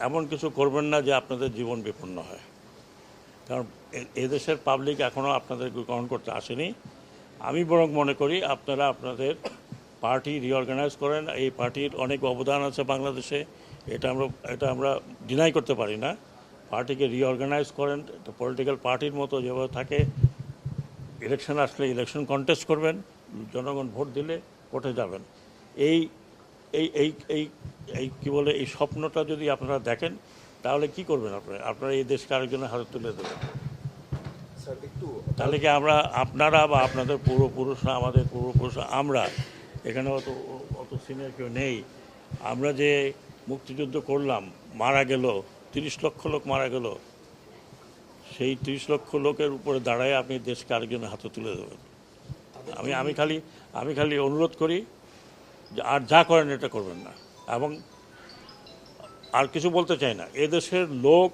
এমন কিছু করবেন না যে আপনাদের জীবন বিপন্ন হয়, কারণ এদেশের পাবলিক এখনও আপনাদের গ্রহণ করতে আসেনি। আমি বরং মনে করি আপনারা আপনাদের পার্টি রিঅর্গানাইজ করেন। এই পার্টির অনেক অবদান আছে বাংলাদেশে, এটা আমরা ডিনাই করতে পারি না। পার্টিকে রিঅর্গানাইজ করেন, একটা পলিটিক্যাল পার্টির মতো যেভাবে থাকে। ইলেকশন আসলে ইলেকশন কন্টেস্ট করবেন, জনগণ ভোট দিলে ভোটে যাবেন। এই এই এই এই এই কী বলে, এই স্বপ্নটা যদি আপনারা দেখেন তাহলে কি করবেন আপনারা এই দেশকে আরেকজনের হাতে তুলে দেবেন। তাহলে কি আপনারা বা আপনাদের পূর্বপুরুষরা, আমাদের পূর্বপুরুষরা, আমরা এখানে অত সিনিয়র কেউ নেই, আমরা যে মুক্তিযুদ্ধ করলাম, মারা গেল 30 লক্ষ লোক মারা গেল, সেই 30 লক্ষ লোকের উপরে দাঁড়ায় আপনি দেশকে আরেকজনের হাতে তুলে দেবেন। আমি খালি অনুরোধ করি যে আর যা করেন এটা করবেন না। এবং আর কিছু বলতে চাই না, এদেশের লোক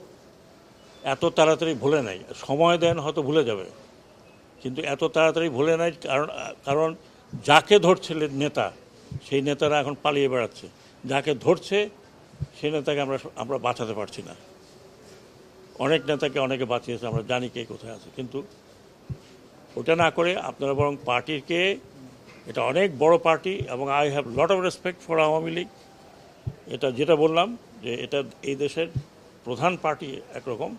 এত তাড়াতাড়ি ভুলে নাই। সময় দেন, হয়তো ভুলে যাবে, কিন্তু এত তাড়াতাড়ি ভুলে নাই। কারণ যাকে ধরছে নেতা, সেই নেতারা এখন পালিয়ে বেড়াচ্ছে। যাকে ধরছে সেই নেতাকে আমরা বাঁচাতে পারছি না। অনেক নেতাকে অনেকে বাঁচিয়েছে, আমরা জানি কে কোথায় আছে। কিন্তু ওটা না করে আপনারা বরং পার্টিকে, এটা অনেক বড় পার্টি এবং I have lot of respect for Awami League. এটা যেটা বললাম যে এটা এই দেশের প্রধান পার্টি একরকম।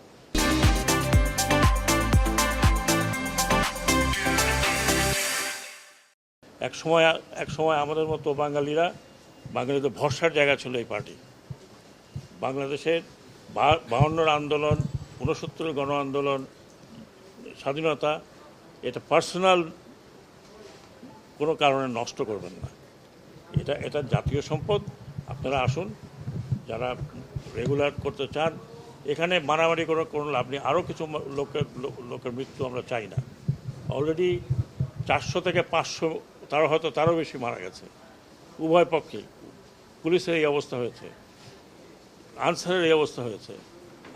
এক সময় আমাদের মতো বাঙালিদের ভরসার জায়গা ছিল এই পার্টি। বাংলাদেশের 52 আন্দোলন, 69 গণ আন্দোলন, স্বাধীনতা, এটা পার্সোনাল কোনো কারণে নষ্ট করবেন না। এটা জাতীয় সম্পদ। আপনারা আসুন, যারা রেগুলার করতে চান। এখানে মারামারি কোনো লাভ নেই। আরও কিছু লোকের মৃত্যু আমরা চাই না। অলরেডি 400 থেকে 500, তারও বেশি মারা গেছে উভয় পক্ষে। পুলিশের এই অবস্থা হয়েছে, আনসারের এই অবস্থা হয়েছে।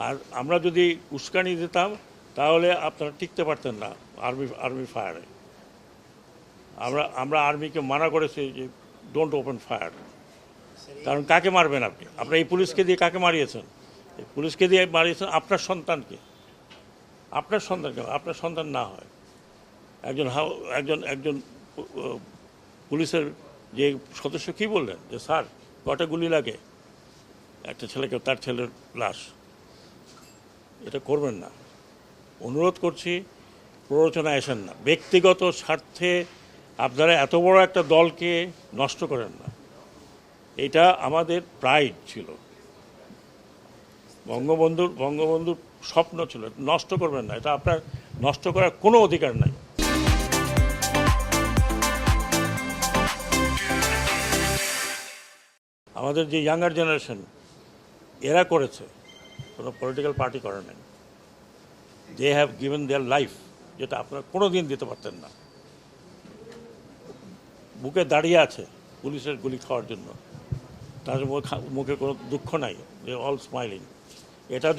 আর আমরা যদি উস্কানি দিতাম তাহলে আপনারা টিকতে পারতেন না আর্মি ফায়ারে। আমরা আর্মিকে মানা করেছি যে ডোন্ট ওপেন ফায়ার। কারণ কাকে মারবেন আপনি? আপনার এই পুলিশকে দিয়ে কাকে মারিয়েছেন? পুলিশকে দিয়ে মারিয়েছেন আপনার সন্তানকে। আপনার সন্তান না হয় একজন পুলিশের যে সদস্য কী বললেন যে স্যার কটা গুলি লাগে একটা ছেলেকে, তার ছেলের লাশ। এটা করবেন না, অনুরোধ করছি। প্ররোচনায় আসেন না, ব্যক্তিগত স্বার্থে আপনারা এত বড় একটা দলকে নষ্ট করেন না। এটা আমাদের প্রাইড ছিল, বঙ্গবন্ধুর স্বপ্ন ছিল। নষ্ট করবেন না, এটা আপনার নষ্ট করার কোনো অধিকার নাই। আমাদের যে ইয়াঙ্গার জেনারেশন, এরা করেছে, কোনো পলিটিক্যাল পার্টি করে নাই। They have given their life, যেটা আপনারা কোনো দিন দিতে পারতেন না। বুকে দাঁড়িয়ে আছে পুলিশের গুলি খাওয়ার জন্য, তাদের মুখে কোনো দুঃখ নাই, দে অল স্মাইলিং। এরা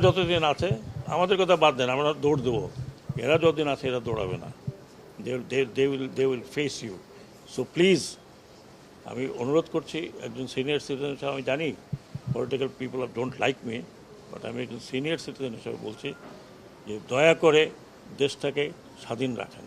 যতদিন আছে, আমাদের কথা বাদ দেন, আমরা দৌড় দেবো। এরা যতদিন আছে এরা দৌড়াবে না। They will face you. So please, আমি অনুরোধ করছি, একজন সিনিয়র সিটিজেন হিসেবে, আমি জানি political people don't like me, but আমি একজন সিনিয়র সিটিজেন হিসেবে বলছি যে দয়া করে দেশটাকে স্বাধীন রাখেন।